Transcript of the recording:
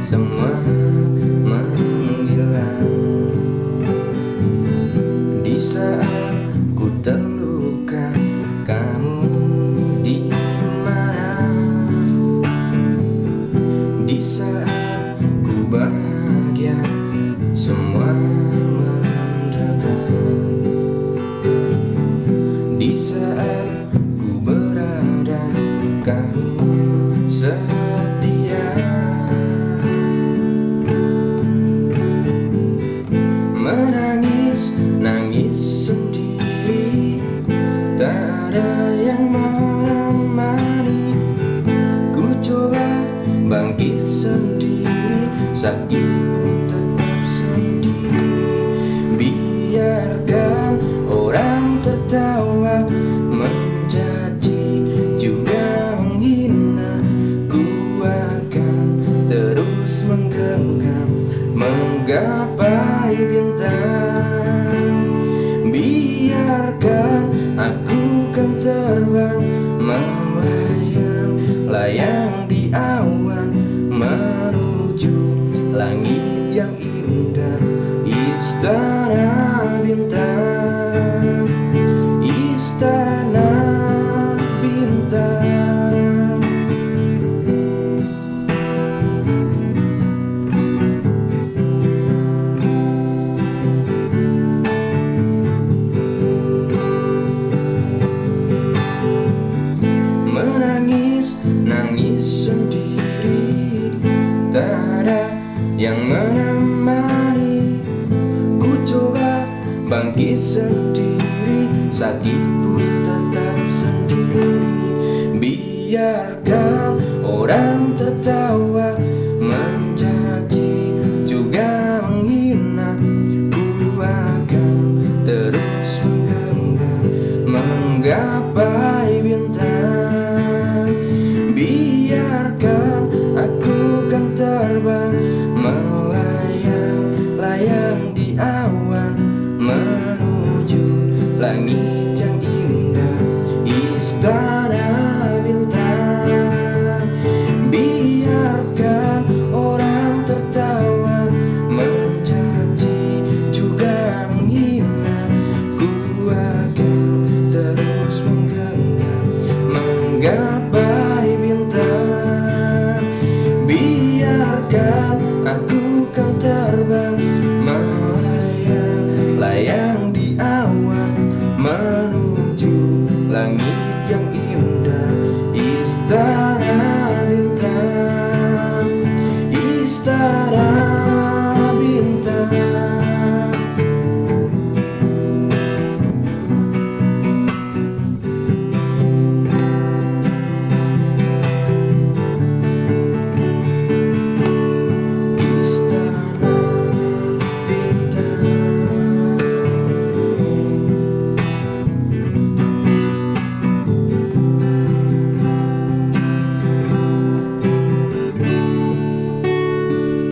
semua menghilang. Di saat ku terluka, kamu di mana? Di saat ku bahagia, semua mendekat. Di saat ku berada, kamu setia. Menangis, nangis sendiri, tak ada yang menemani. Ku coba bangkit sendiri, sakit pun tetap sendiri. Biarkan orang tertawa, mencaci juga menghina. Ku akan terus menggenggam, menggapai bintang. Biarkan aku kan terbang, melayang-layang di awan, menuju langit yang indah. Istana bintang, istana bintang. Menangis, nangis sendiri, tak ada yang menemani. Ku coba bangkit sendiri, sakit pun tetap sendiri. Biarkan orang tetap